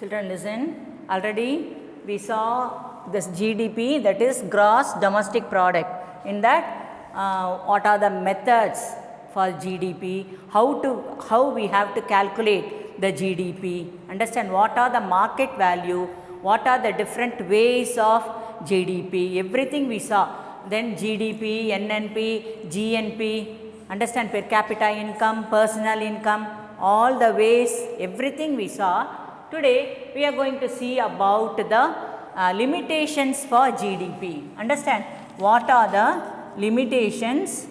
Children, listen. Already we saw this GDP, that is gross domestic product. In that, what are the methods for GDP? How we have to calculate the GDP? Understand what are the market value? What are the different ways of GDP? Everything we saw. Then GDP, NNP, GNP. Understand per capita income, personal income, all the ways, everything we saw. Today we are going to see about the limitations for GDP. Understand what are the limitations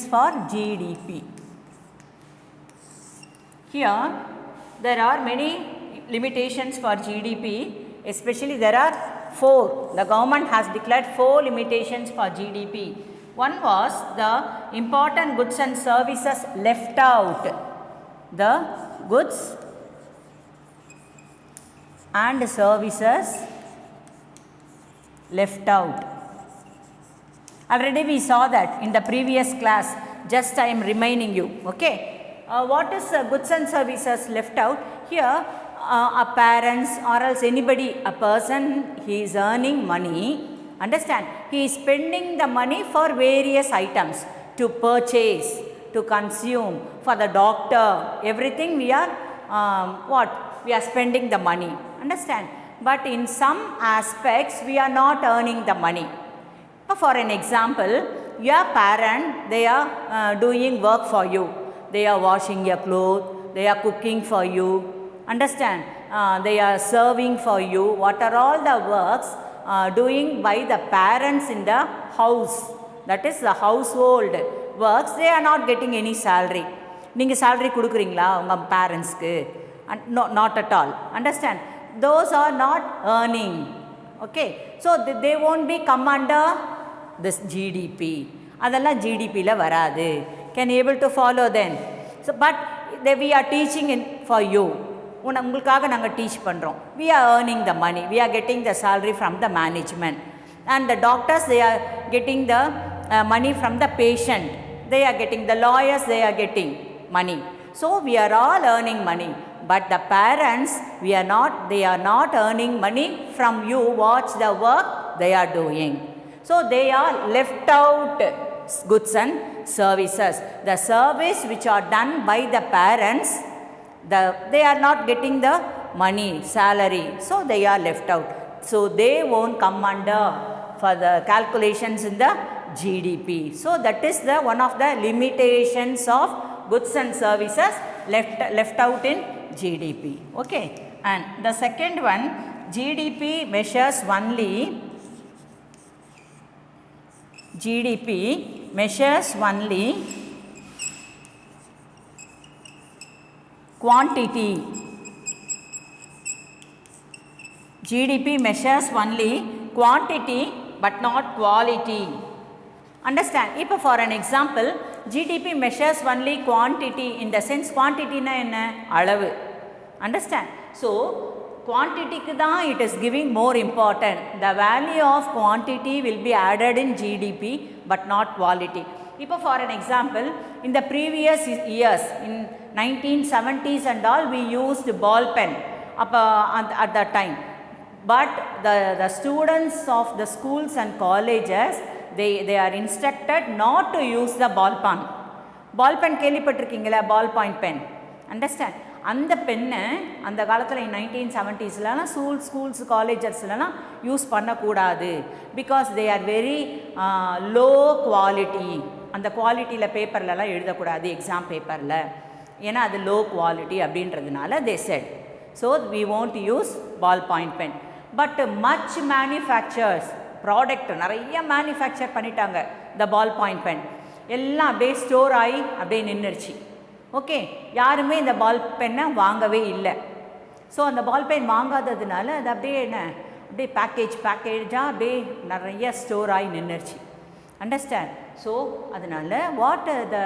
for GDP. Here there are many limitations for GDP, especially there are 4. The government has declared 4 limitations for GDP. One was the important goods and services left out. The goods and services left out. Already we saw that in the previous class, just I am reminding you. Okay. What is goods and services left out? Here a parents or else anybody, a person, he is earning money. Understand, he is spending the money for various items to purchase, to consume, for the doctor, everything we are we are spending the money. Understand, but in some aspects we are not earning the money. For an example, your parent, they are doing work for you. They are washing your clothes, they are cooking for you. Understand, they are serving for you. What are all the works doing by the parents in the house, that is the household works, they are not getting any salary. Ninga salary kudukuringla unga parents ku? No, not at all. Understand, those are not earning. Okay, so they won't be come under this GDP. Adalla GDP la varadu. Can you able to follow then? So but we are teaching for you. உங்களுக்காக நாங்கள் teach பண்ணுறோம். We are earning the money. We are getting the salary from the management. And the doctors, they are getting the money from the patient. They are getting, the lawyers, they are getting money. So we are all earning money. But the parents, they are not earning money from you. Watch the work they are doing. So they are left out goods and services. The service which are done by the parents, they are not getting the money, salary, so they are left out. So they won't come under for the calculations in the GDP. So that is the one of the limitations of goods and services left out in GDP. Okay, and the second one, GDP measures only quantity. GDP measures only quantity but not quality. Understand, if for an example, GDP measures only quantity, in the sense quantity na enna alavu. Understand, so quantity ku dhaan it is giving more important. The value of quantity will be added in GDP but not quality. If for an example, in the previous years, in 1970s and all, we used ball pen at that time. But the students of the schools and colleges, they are instructed not to use the ball pen. Ball pen kelipattirukingala, ball point pen. Understand? அந்த பெண்ணை அந்த காலத்தில் 1970ஸ்லாம் schools காலேஜஸ்லாம் use பண்ணக்கூடாது. Because they are very low quality. அந்த குவாலிட்டியில் பேப்பர்லலாம் எழுதக்கூடாது exam பேப்பரில், ஏன்னா அது லோ குவாலிட்டி அப்படின்றதுனால they said. So we want to use ball point pen. But much manufacturers product நிறைய மேனுஃபேக்சர் பண்ணிட்டாங்க த பால் பாயிண்ட் பென். எல்லாம் அப்படியே ஸ்டோர் ஆகி அப்படியே நின்றுச்சு. ஓகே, யாருமே இந்த பால் பென்னை வாங்கவே இல்லை. ஸோ அந்த பால் பென் வாங்காததுனால அது அப்படியே அப்படியே பேக்கேஜாக அப்படியே நிறைய ஸ்டோர் ஆகி நின்றுச்சு. அண்டர்ஸ்டாண்ட், ஸோ அதனால் what the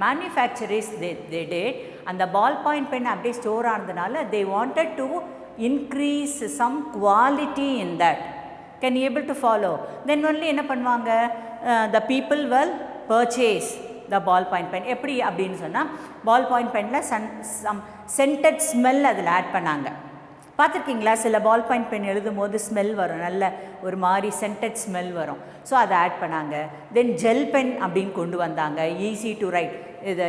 manufacturers they did, அந்த பால் பாயிண்ட் பென் அப்படியே ஸ்டோர் ஆனதுனால they wanted to increase some quality in that. Can you able to follow? Then only என்ன பண்ணுவாங்க, the people will purchase the ballpoint pen. எப்படி அப்படின்னு சொன்னால் ballpoint penல some scented smell அதில் add பண்ணாங்க. பார்த்துருக்கீங்களா? சில ballpoint pen எழுதும் போது ஸ்மெல் வரும், நல்ல ஒரு மாதிரி சென்டட் ஸ்மெல் வரும். ஸோ அதை ஆட் பண்ணாங்க. தென் ஜெல் பென் அப்படின்னு கொண்டு வந்தாங்க, ஈஸி டு ரைட். இது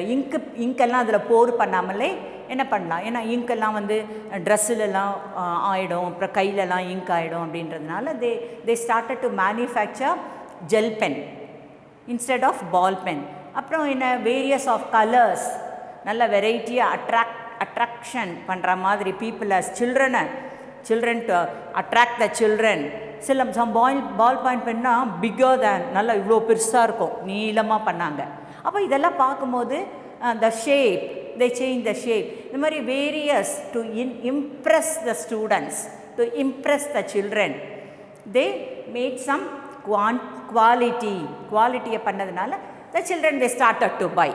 இங்கெல்லாம் அதில் போர் பண்ணாமலே என்ன பண்ணலாம், ஏன்னா இங்கெல்லாம் வந்து ட்ரெஸ்ஸுலலாம் ஆகிடும், அப்புறம் கையிலலாம் இங்க் ஆகிடும் அப்படின்றதுனால they started to manufacture gel pen instead of ball pen. அப்புறம் என்ன வேரியஸ் ஆஃப் கலர்ஸ், நல்ல வெரைட்டியாக அட்ராக்ஷன் பண்ணுற மாதிரி people as children to attract the children. some ball point penna bigger than நல்லா இவ்வளோ பெருசாக இருக்கும், நீளமாக பண்ணாங்க. அப்போ இதெல்லாம் பார்க்கும்போது the shape, they change the shape, இந்த மாதிரி various to impress the students, to impress the children. they made some quality பண்ணதுனால the children they started to buy.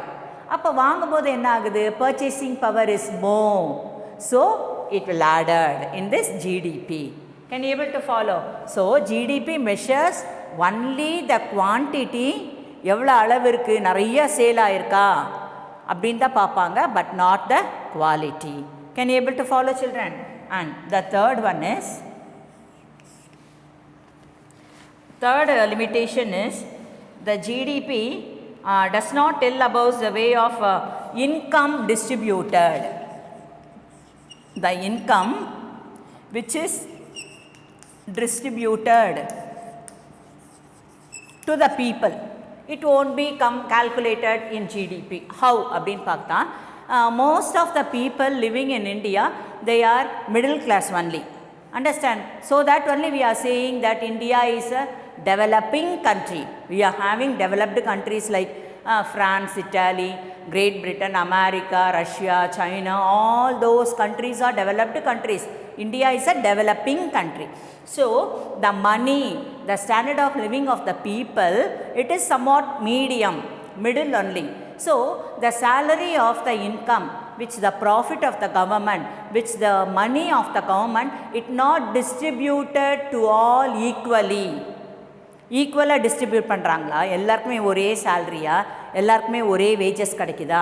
அப்போ வாங்கும்போது என்ன ஆகுது, purchasing power is more, so it will added in this GDP. Can you able to follow? So GDP measures only the quantity, எவ்வளோ அளவு இருக்குது, நிறைய sale ஆயிருக்கா அப்படின்னு தான் பார்ப்பாங்க, but not the quality. Can you able to follow children? And the third one is, third limitation is the GDP does not tell about the way of income distributed. The income which is distributed to the people, it won't be calculated in GDP. How அப்படின் பார்த்தா, most of the people living in India, they are middle class only. Understand? So that only we are saying that India is a developing country. We are having developed countries like France, Italy, Great Britain, America, Russia, China, all those countries are developed countries. India is a developing country. So the money, the standard of living of the people, it is somewhat middle only. So the salary of the income, which the profit of the government, which the money of the government, it not distributed to all equally. ஈக்குவலாக distribute பண்ணுறாங்களா, எல்லாருக்குமே ஒரே சேலரியா, எல்லாருக்குமே ஒரே wages கிடைக்குதா?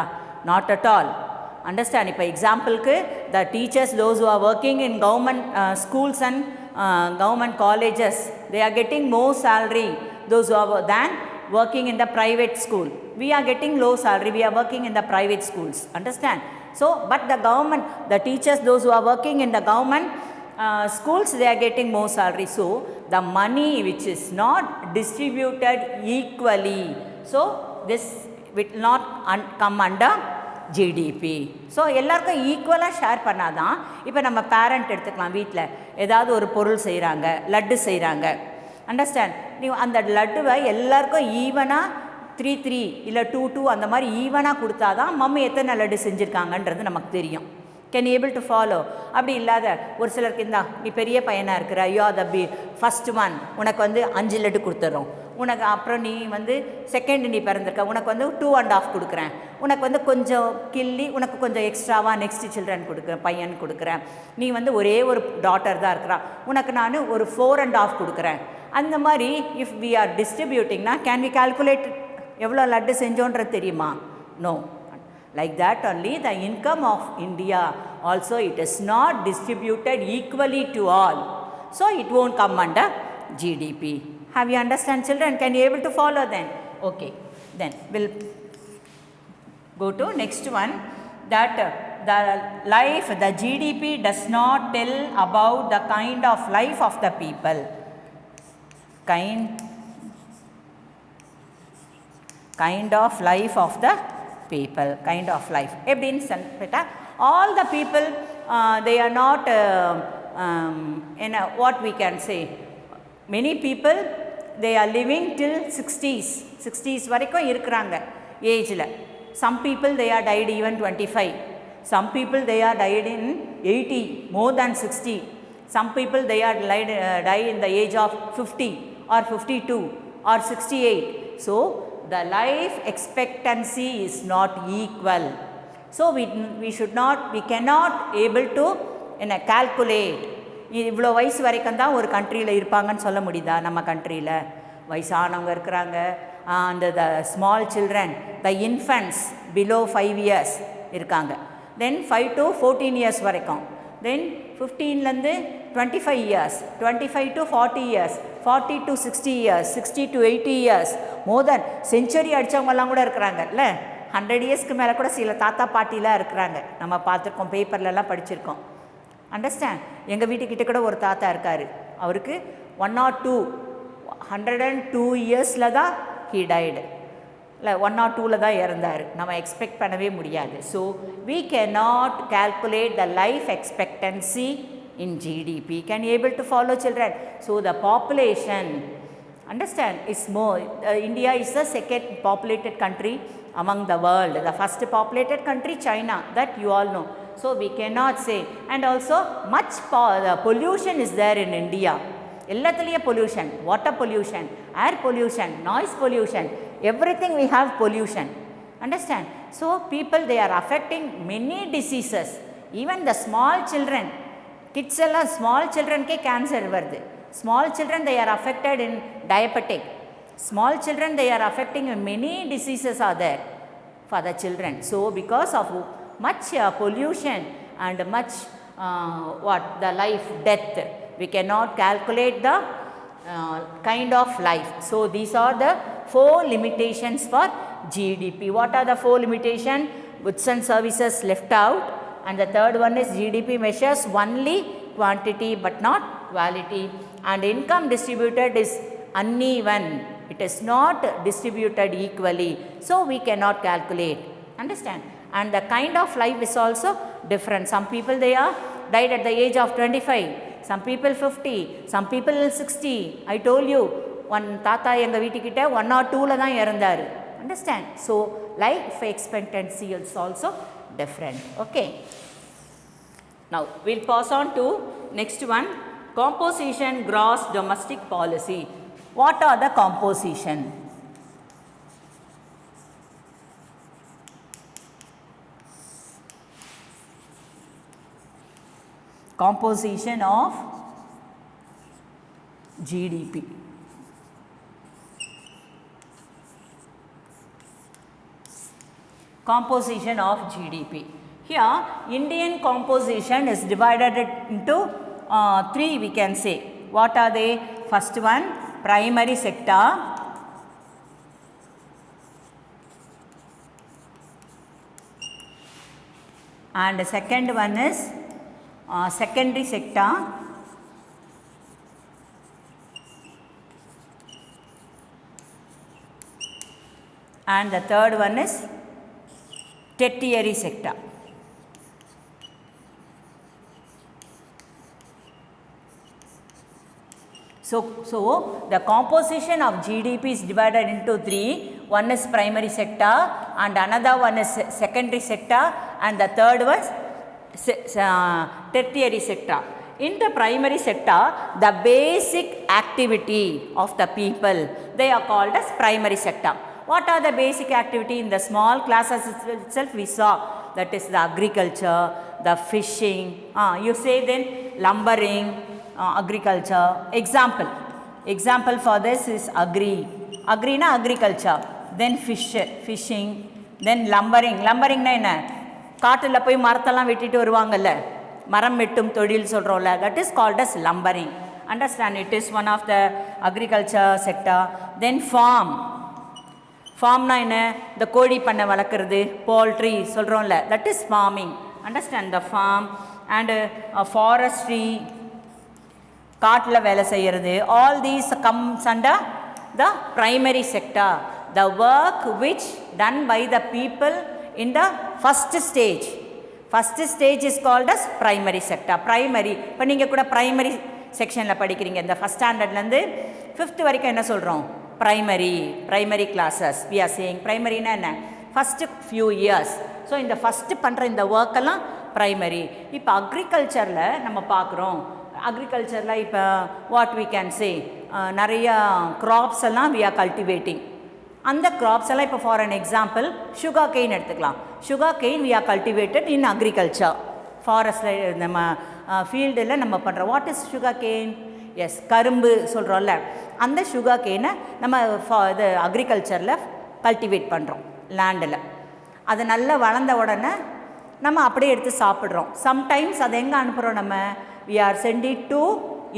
Not at all. Understand? இப்போ எக்ஸாம்பிளுக்கு the teachers, those who are working in government schools and government colleges, they are getting more salary those who are than working in the private school. We are getting low salary, we are working in the private schools. Understand? So but the government, the teachers, those who are working in the government schools, they are getting more salary. So the money which is not distributed equally, so this will not come under GDP. So எல்லாருக்கும் ஈக்குவலாக share பண்ணாதான். இப்போ நம்ம parent எடுத்துக்கலாம், வீட்டில் ஏதாவது ஒரு பொருள் செய்கிறாங்க, லட்டு செய்கிறாங்க. அண்டர்ஸ்டாண்ட்? நீ அந்த லட்டுவை எல்லாருக்கும் ஈவனாக 3 இல்லை 2 அந்த மாதிரி ஈவனாக கொடுத்தா தான் மம்மி எத்தனை லட்டு செஞ்சுருக்காங்கன்றது நமக்கு தெரியும். Can able to follow? அப்படி இல்லாத ஒரு சிலருக்கு இருந்தா, நீ பெரிய பையனாக இருக்கிற, ஐயோ த ஃபஸ்ட் ஒன் உனக்கு வந்து 5 லட்டு கொடுத்துட்றோம், உனக்கு அப்புறம் நீ வந்து செகண்ட் நீ பிறந்திருக்க, உனக்கு வந்து 2.5 கொடுக்குறேன், உனக்கு வந்து கொஞ்சம் கிள்ளி உனக்கு கொஞ்சம் எக்ஸ்ட்ராவாக நெக்ஸ்ட் சில்ட்ரன் கொடுக்குறேன், பையன் கொடுக்குறேன், நீ வந்து ஒரே ஒரு டாட்டர் தான் இருக்கிறா, உனக்கு நான் ஒரு 4.5 கொடுக்குறேன். அந்த மாதிரி இஃப் வி ஆர் டிஸ்ட்ரிபியூட்டிங்னா கேன் வி கால்குலேட் எவ்வளோ லட்டு செஞ்சோன்றது தெரியுமா? No. Like that only the income of India also, it is not distributed equally to all, so it won't come under GDP. Have you understand children? Can you able to follow then? Okay, then we'll go to next one, that the life, the GDP does not tell about the kind of life of the people. Kind of life of the people, kind of life. All the people, they are not what we can say, many people they are living till 60s வரைக்கும் இருக்கிறாங்க ஏஜில். some people they are died even 25, some people they are died in 80, more than 60, some people they are died in the age of 50 or 52 or 68. so the life expectancy is not equal. So we cannot able to calculate இவ்வளோ வயசு வரைக்கும் தான் ஒரு கண்ட்ரியில் இருப்பாங்கன்னு சொல்ல முடியுதா? நம்ம கண்ட்ரியில் வயசானவங்க இருக்கிறாங்க, and the small children, the infants below 5 years இருக்காங்க. Then 5 to 14 years வரைக்கும். Then 15லேருந்து 25 years, 25 to 40 years, 40 to 60 years, 60 to 80 years, more than century அடித்தவங்கெல்லாம் கூட இருக்கிறாங்க இல்லை. 100 இயர்ஸ்க்கு மேலே கூட சில தாத்தா பாட்டிலாம் இருக்கிறாங்க, நம்ம பார்த்துருக்கோம், பேப்பர்லலாம் படிச்சிருக்கோம். அண்டர்ஸ்டாண்ட்? எங்கள் வீட்டுக்கிட்ட கூட ஒரு தாத்தா இருக்கார், அவருக்கு 102 இயர்ஸில் தான் he died. இல்லை 1 or 2ல் தான் இறந்தார். நம்ம எக்ஸ்பெக்ட் பண்ணவே முடியாது. So we cannot calculate the life expectancy in GDP. Can you able to follow, children? So the population, understand, is more. India is the second populated country among the world. The first populated country, China, that you all know. So we cannot say. And also much pollution is there in India. எல்லாத்துலேயே pollution, water pollution, air pollution, noise pollution, everything we have pollution. Understand? So people, they are affecting many diseases. Even the small children, kids எல்லாம் small childrenக்கே cancer வருது. Small children, they are affected in diabetic. Small children, they are affecting many diseases are there for the children. So because of much pollution and much the life death, we cannot calculate the kind of life. So these are the 4 limitations for GDP. What are the 4 limitations? Goods and services left out, and the third one is GDP measures only quantity but not quality, and income distributed is uneven, it is not distributed equally, so we cannot calculate. Understand? And the kind of life is also different. Some people, they are died at the age of 25, some people 50, some people 60. I told you, one tata எங்கள் வீட்டுக்கிட்ட 1 or 2ல் தான் இறந்தார். Understand? So life expectancy is also different. Okay, now we'll pass on to next one, composition gross domestic policy. What are the composition? Composition of GDP. Composition of GDP. Here Indian composition is divided into 3, we can say. What are they? First one, primary sector. And the second one is secondary sector. And the third one is tertiary sector. So the composition of GDP is divided into 3. One is primary sector, and another one is secondary sector, and the third was tertiary sector. In the primary sector, the basic activity of the people, they are called as primary sector. What are the basic activity? In the small classes itself we saw, that is the agriculture, the fishing, you say then lumbering, agriculture. Example for this is agri na agriculture, then fishing, then lumbering na என்ன, காட்டுல போய் மரத்தெல்லாம் வெட்டிட்டு வருவாங்கல்ல, மரம் வெட்டும் தொழில் சொல்றோம்ல, that is called as lumbering. Understand? It is one of the agriculture sector. Then farmனா என்ன, இந்த கோழி பண்ணை வளர்க்குறது, poultry சொல்றோம்ல, that is farming. Understand? The farm. And forestry, காட்டில் வேலை செய்கிறது, all these comes under the primary sector, the work which done by the people in the first stage is called as primary sector. Primary, இப்போ நீங்கள் கூட primary செக்ஷனில் படிக்கிறீங்க, இந்த first ஸ்டாண்டர்ட்லேருந்து 5th வரைக்கும் என்ன சொல்கிறோம், primary classes we are saying. primaryனா என்ன, first few years. ஸோ இந்த ஃபஸ்ட்டு பண்ணுற இந்த ஒர்க்கெல்லாம் primary. இப்போ அக்ரிகல்ச்சரில் நம்ம பார்க்குறோம், அக்ரிகல்ச்சரில் இப்போ வாட் we can say, நிறையா crops எல்லாம் we are cultivating. அந்த crops எல்லாம் இப்போ for an example sugar cane எடுத்துக்கலாம். Sugar cane we are cultivated in agriculture. ஃபாரஸ்ட்டில் நம்ம ஃபீல்டில் நம்ம பண்ணுறோம். What is sugar cane? Yes, கரும்பு சொல்கிறோம்ல, அந்த சுகர் கேனை நம்ம இது அக்ரிகல்ச்சரில் கல்டிவேட் பண்ணுறோம் லேண்டில். அது நல்லா வளர்ந்த உடனே நம்ம அப்படியே எடுத்து சாப்பிட்றோம். சம்டைம்ஸ் அதை எங்கே அனுப்புகிறோம் நம்ம? we are send it to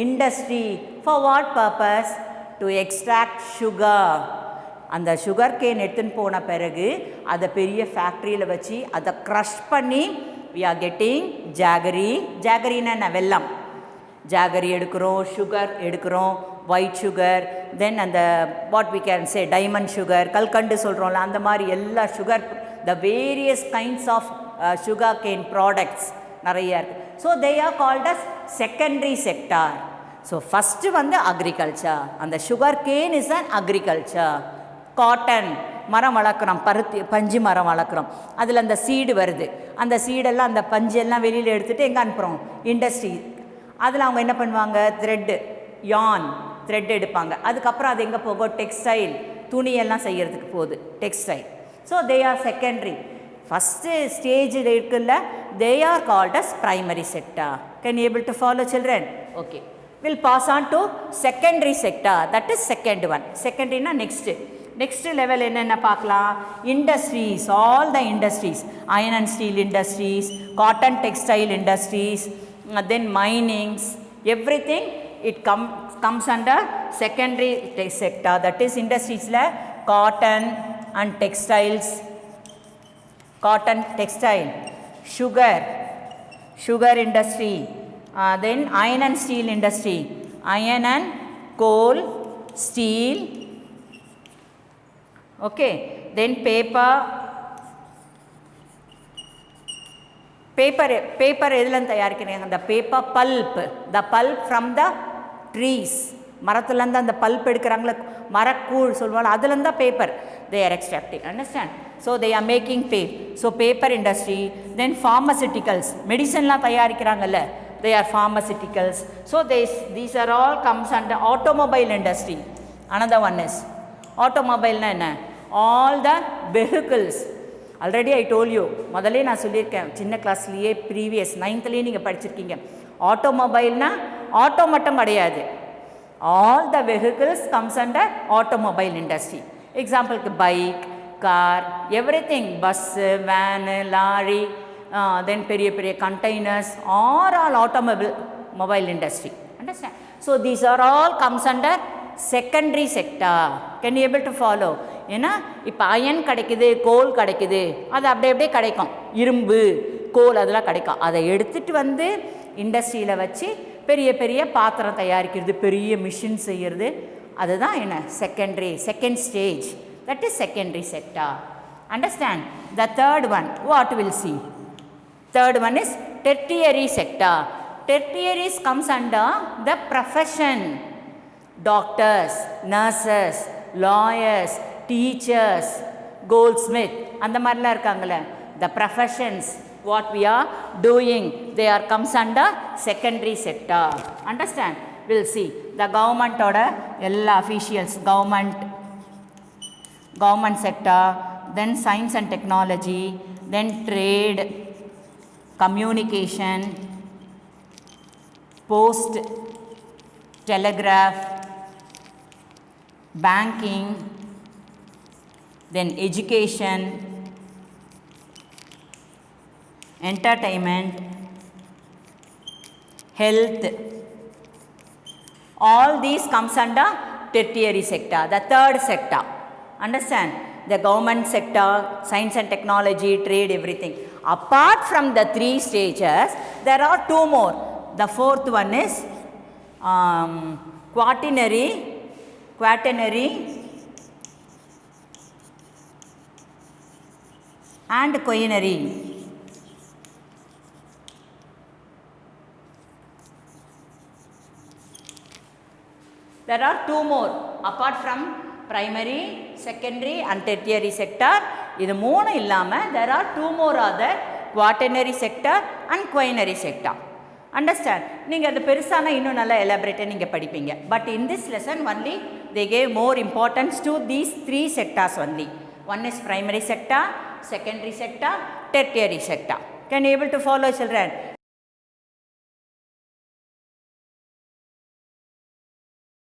industry. for what purpose? to extract sugar. அந்த சுகர் கேன் எடுத்துன்னு போன பிறகு அதை பெரிய ஃபேக்ட்ரியில் வச்சு அதை க்ரஷ் பண்ணி we are getting ஜாகரி. ஜாகரின்னா வெல்லம். ஜாகரி எடுக்கிறோம், சுகர் எடுக்கிறோம், ஒயிட் சுகர், தென் அந்த what we can say diamond sugar, கல்கண்டு சொல்கிறோம்ல, அந்த மாதிரி எல்லா sugar the various kinds of sugar cane products நிறைய இருக்குது. So they are called as secondary sector. So first வந்து அக்ரிகல்ச்சர், அந்த sugar cane is an agriculture. Cotton மரம் வளர்க்குறோம், பருத்தி பஞ்சு மரம் வளர்க்குறோம், அதில் அந்த சீடு வருது, அந்த சீடெல்லாம் அந்த பஞ்செல்லாம் வெளியில் எடுத்துகிட்டு எங்கே அனுப்புகிறோம்? இண்டஸ்ட்ரி. அதில் அவங்க என்ன பண்ணுவாங்க? த்ரெட்டு, யான் த்ரெட் எடுப்பாங்க. அதுக்கப்புறம் அது எங்கே போகும்? டெக்ஸ்டைல், துணியெல்லாம் செய்கிறதுக்கு போகுது textile. So they are secondary. First ஸ்டேஜில் இருக்குல்ல, they are called as primary sector. Can you able to follow children? Okay, will pass on to secondary sector. That is second one. செகண்டரினா நெக்ஸ்ட்டு லெவல் என்னென்ன பார்க்கலாம்? Industries, all the industries, iron and steel industries, cotton textile industries, then minings, everything it comes under secondary sector. That is industries la cotton and textiles, cotton textile, sugar industry, then iron and steel industry, iron and coal, steel, okay, then paper எதுலேருந்து தயாரிக்கிறீங்க? அந்த paper pulp, the pulp from the trees, மரத்துலேருந்து அந்த pulp எடுக்கிறாங்களே, மரக்கூழ் சொல்லுவாங்க, அதுலேருந்து தான் paper they are extracting. Understand? So they are making so paper industry. Then pharmaceuticals, மெடிசன்லாம் தயாரிக்கிறாங்கல்ல, they are pharmaceuticals. So these are all comes under automobile industry. another one is ஆட்டோமொபைல்னா என்ன? All the vehicles. Already I told you, முதல்ல நான் சொல்லியிருக்கேன், சின்ன கிளாஸ்லேயே previous 9th நீங்கள் படிச்சிருக்கீங்க. ஆட்டோமொபைல்னா ஆட்டோ மட்டும் கிடையாது, all the vehicles comes under automobile industry. எக்ஸாம்பிளுக்கு bike, car, everything, bus, van, lorry, then பெரிய பெரிய containers, all automobile industry. Understand? So these are all comes under secondary sector. Can you able to follow? ஏன்னா இப்போ iron கிடைக்குது, கோல் கிடைக்குது, அது அப்படியே கிடைக்கும், இரும்பு, கோல் அதெல்லாம் கிடைக்கும். அதை எடுத்துகிட்டு வந்து இண்டஸ்ட்ரியில் வச்சு பெரிய பெரிய பாத்திரம் தயாரிக்கிறது, பெரிய மிஷின் செய்கிறது, அதுதான் என்ன? Second stage. That is secondary sector. Understand? The third one, what will see? Third one is tertiary sector. Tertiaries comes under the profession. Doctors, nurses, lawyers, teachers, goldsmith, அந்த மாதிரிலாம் இருக்காங்களே, the professions, what we are doing, they are comes under secondary sector. Understand? We'll see. The government oda எல்லா officials, government sector, then science and technology, then trade, communication, post, telegraph, banking, then education, entertainment, health, all these comes under tertiary sector, the third sector. Understand? The government sector, science and technology, trade, everything. Apart from the three stages, there are two more. The fourth one is quaternary, and quinary. There are two more apart from primary, secondary and tertiary sector. இது மூணு இல்லாமல் there are two more other quaternary sector and quinary sector. Understand? நீங்கள் அது பெருசான இன்னும் நல்லா elaborate நீங்கள் படிப்பீங்க. But in this lesson only they gave more importance to these three sectors only. One is primary sector, secondary sector, tertiary sector. Can you able to follow, children?